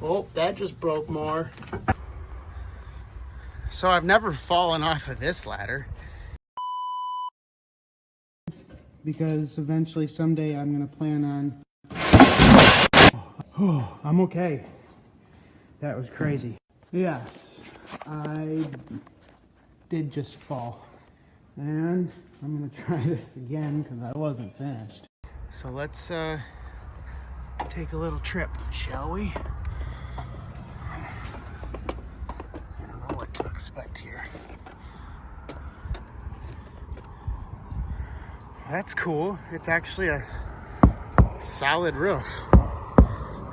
Oh, that just broke more. So I've never fallen off of this ladder. Because eventually someday I'm gonna plan on... Oh, I'm okay. That was crazy. Yes, I did just fall. And I'm gonna try this again because I wasn't finished. So let's take a little trip, shall we? I don't know what to expect here. That's cool. It's actually a solid roof.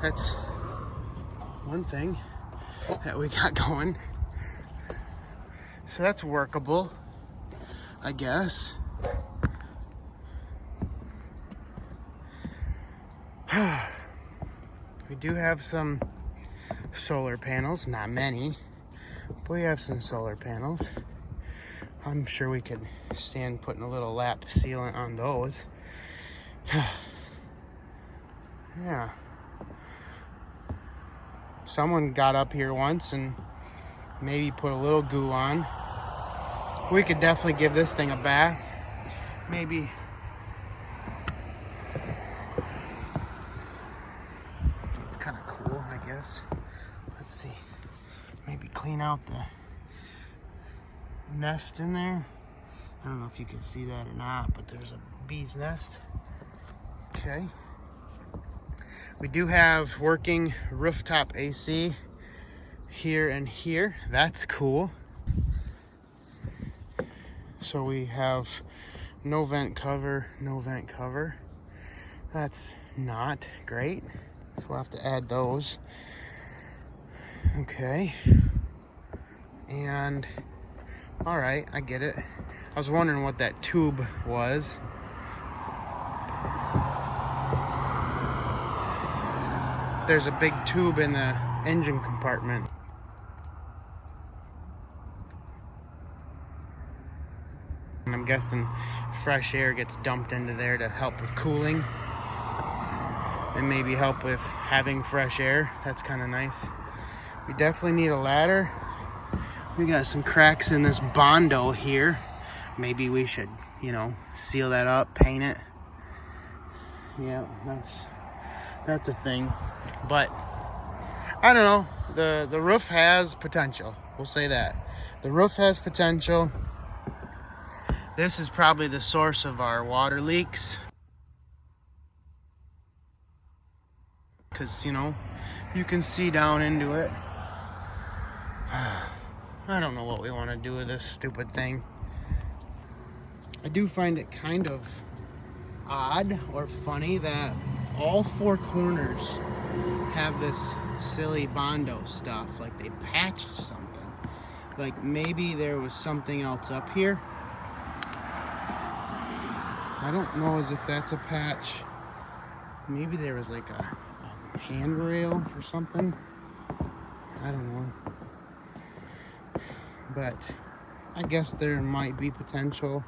That's one thing that we got going. So that's workable, I guess. We do have some solar panels, not many, but we have some solar panels. I'm sure we could stand putting a little lap sealant on those. Yeah. Someone got up here once and maybe put a little goo on. We could definitely give this thing a bath. Maybe. It's kind of cool, I guess. Let's see. Maybe clean out the nest in there. I don't know if you can see that or not, but there's a bee's nest. Okay. We do have working rooftop AC here and here. That's cool. So we have no vent cover, no vent cover. That's not great. So we'll have to add those. Okay. And all right, I get it. I was wondering what that tube was. There's a big tube in the engine compartment. And I'm guessing fresh air gets dumped into there to help with cooling and maybe help with having fresh air. That's kind of nice. We definitely need a ladder. We got some cracks in this Bondo here. Maybe we should, seal that up, paint it. Yeah, that's a thing. But I don't know. The roof has potential. We'll say that. The roof has potential. This is probably the source of our water leaks. Because, you can see down into it. I don't know what we want to do with this stupid thing. I do find it kind of odd or funny that all four corners have this silly Bondo stuff. Like they patched something. Like maybe there was something else up here. I don't know as if that's a patch. Maybe there was like a handrail or something. I don't know. But I guess there might be potential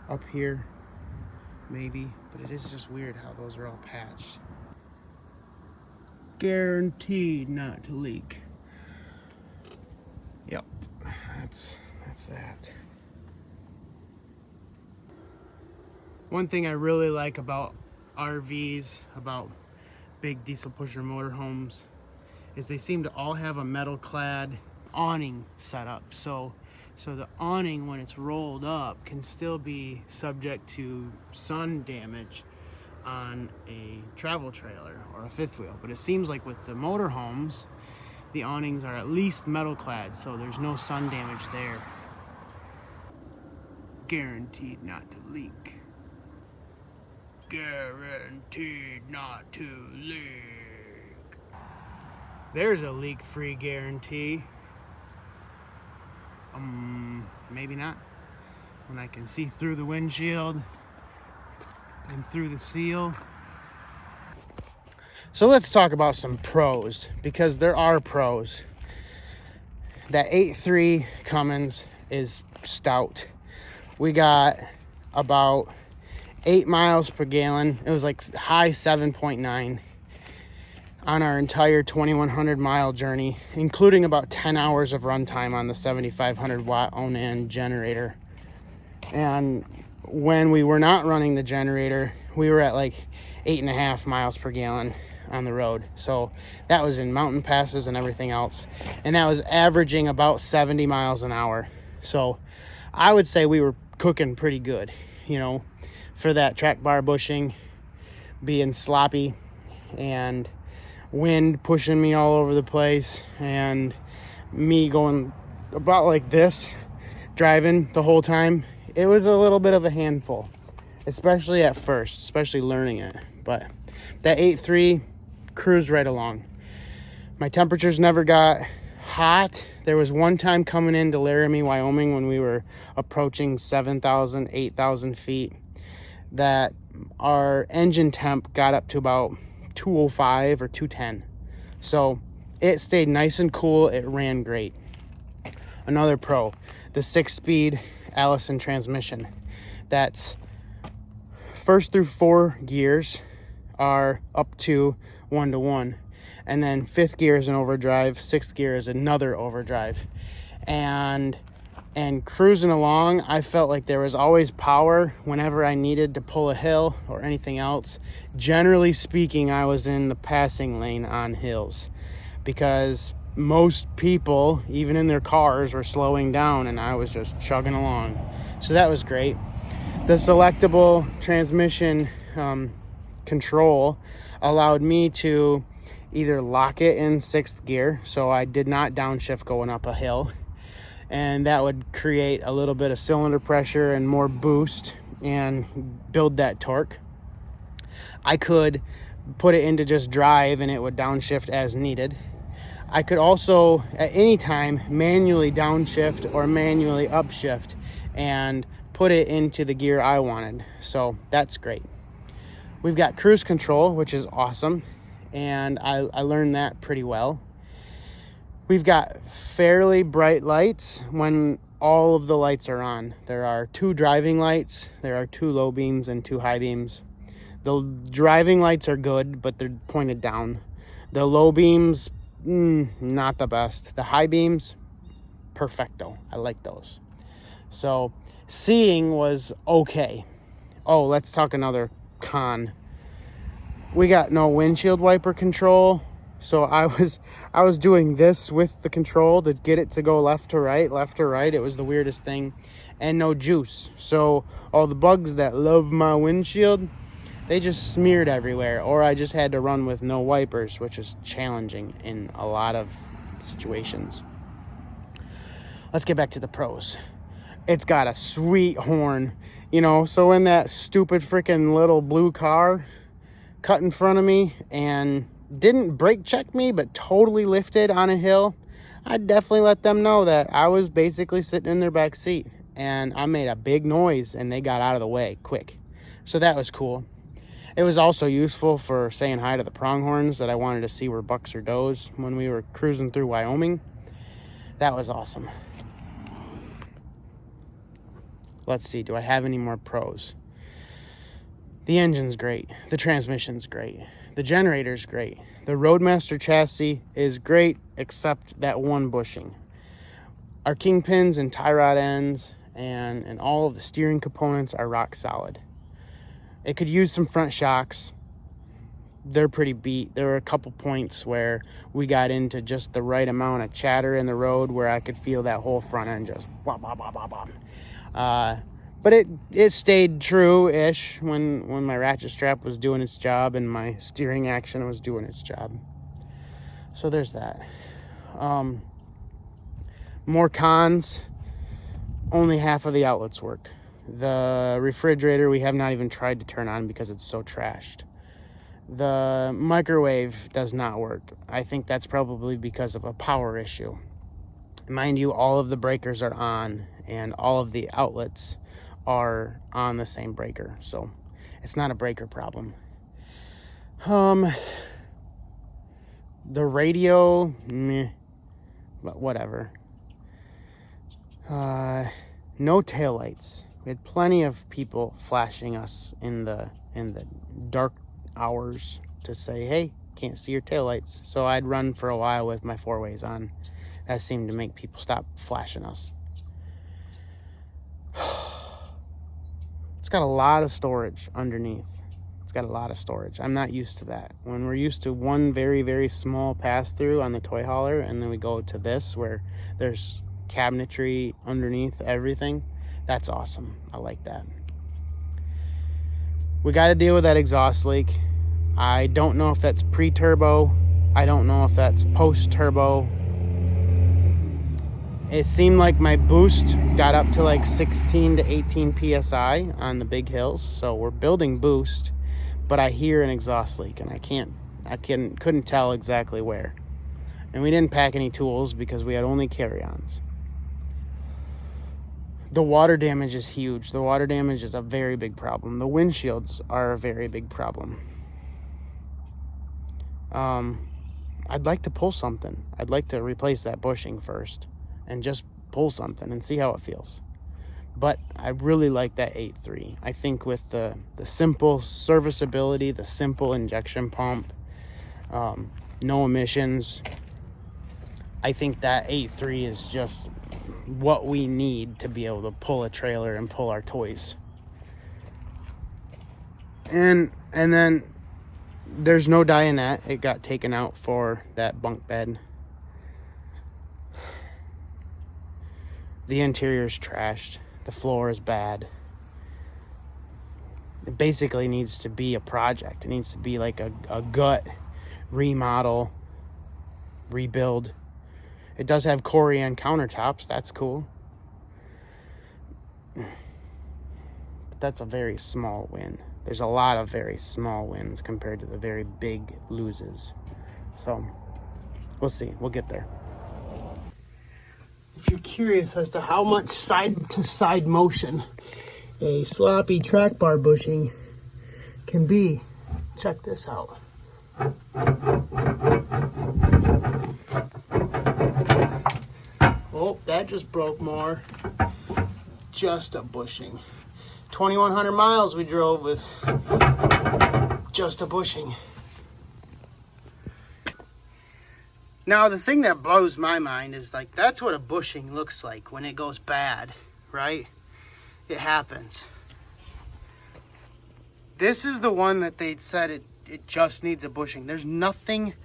up here. Maybe. But it is just weird how those are all patched. Guaranteed not to leak. Yep. That's that. One thing I really like about RVs, about big diesel pusher motorhomes, is they seem to all have a metal clad awning set up. So the awning, when it's rolled up, can still be subject to sun damage on a travel trailer or a fifth wheel. But it seems like with the motorhomes, the awnings are at least metal clad, so there's no sun damage there. Guaranteed not to leak. Guaranteed not to leak. There's a leak-free guarantee. Maybe not. When I can see through the windshield and through the seal. So let's talk about some pros, because there are pros. That 8.3 Cummins is stout. We got about 8 miles per gallon. It was like high 7.9. on our entire 2,100 mile journey, including about 10 hours of runtime on the 7,500 watt Onan generator. And when we were not running the generator, we were at like 8.5 miles per gallon on the road. So that was in mountain passes and everything else. And that was averaging about 70 miles an hour. So I would say we were cooking pretty good, you know, for that track bar bushing, being sloppy, and wind pushing me all over the place, and me going about like this, driving the whole time. It was a little bit of a handful, especially at first, especially learning it. But that 8.3 cruised right along. My temperatures never got hot. There was one time coming into Laramie, Wyoming, when we were approaching 7,000, 8,000 feet, that our engine temp got up to about 205 or 210. So it stayed nice and cool. It ran great. Another pro, the 6-speed Allison transmission. That's first through 4 gears are up to 1-to-1, and then 5th gear is an overdrive, 6th gear is another overdrive. And cruising along, I felt like there was always power whenever I needed to pull a hill or anything else. Generally speaking, I was in the passing lane on hills, because most people, even in their cars, were slowing down, and I was just chugging along. So that was great. The selectable transmission control allowed me to either lock it in 6th gear, so I did not downshift going up a hill, and that would create a little bit of cylinder pressure and more boost and build that torque. I could put it into just drive and it would downshift as needed. I could also at any time manually downshift or manually upshift and put it into the gear I wanted. So that's great. We've got cruise control, which is awesome, and I learned that pretty well. We've got fairly bright lights when all of the lights are on. There are 2 driving lights, there are 2 low beams and 2 high beams. The driving lights are good, but they're pointed down. The low beams, not the best. The high beams, perfecto. I like those. So seeing was okay. Oh, let's talk another con. We got no windshield wiper control. So I was doing this with the control to get it to go left to right. It was the weirdest thing. And no juice. So all the bugs that love my windshield, they just smeared everywhere. Or I just had to run with no wipers, which is challenging in a lot of situations. Let's get back to the pros. It's got a sweet horn, you know, so when that stupid freaking little blue car cut in front of me and didn't brake check me, but totally lifted on a hill, I definitely let them know that I was basically sitting in their back seat, and I made a big noise and they got out of the way quick. So that was cool. It was also useful for saying hi to the pronghorns that I wanted to see were bucks or does when we were cruising through Wyoming. That was awesome. Let's see, do I have any more pros? The engine's great. The transmission's great. The generator's great. The Roadmaster chassis is great, except that one bushing. Our kingpins and tie rod ends and all of the steering components are rock solid. It could use some front shocks. They're pretty beat. There were a couple points where we got into just the right amount of chatter in the road where I could feel that whole front end just blah, blah, blah, blah, blah. But it stayed true-ish when my ratchet strap was doing its job and my steering action was doing its job. So there's that. More cons. Only half of the outlets work. The refrigerator we have not even tried to turn on because it's so trashed. The microwave does not work. I think that's probably because of a power issue. Mind you, all of the breakers are on and all of the outlets are on the same breaker, so it's not a breaker problem. The radio, meh, but whatever. No taillights. We had plenty of people flashing us in the dark hours to say, hey, can't see your taillights. So I'd run for a while with my 4-ways on. That seemed to make people stop flashing us. It's got a lot of storage underneath. It's got a lot of storage. I'm not used to that. When we're used to one very, very small pass through on the toy hauler, and then we go to this where there's cabinetry underneath everything, that's awesome. I like that. We got to deal with that exhaust leak. I don't know if that's pre-turbo. I don't know if that's post-turbo. It seemed like my boost got up to like 16 to 18 psi on the big hills. So we're building boost, but I hear an exhaust leak and I couldn't tell exactly where. And we didn't pack any tools because we had only carry-ons. The water damage is huge. The water damage is a very big problem. The windshields are a very big problem. I'd like to pull something. I'd like to replace that bushing first and just pull something and see how it feels. But I really like that 8.3. I think with the simple serviceability, the simple injection pump, no emissions, I think that 8.3 is just what we need to be able to pull a trailer and pull our toys. And then there's no dinette. It got taken out for that bunk bed. The interior's trashed. The floor is bad. It basically needs to be a project. It needs to be like a gut remodel, rebuild. It does have Corian countertops. That's cool. But that's a very small win. There's a lot of very small wins compared to the very big loses. So we'll see. We'll get there. If you're curious as to how much side-to-side motion a sloppy track bar bushing can be, check this out. Oh, that just broke more. Just a bushing. 2,100 miles we drove with just a bushing. Now, the thing that blows my mind is, like, that's what a bushing looks like when it goes bad, right? It happens. This is the one that they said it just needs a bushing. There's nothing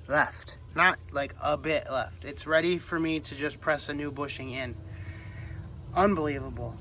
left. Not like a bit left. It's ready for me to just press a new bushing in. Unbelievable.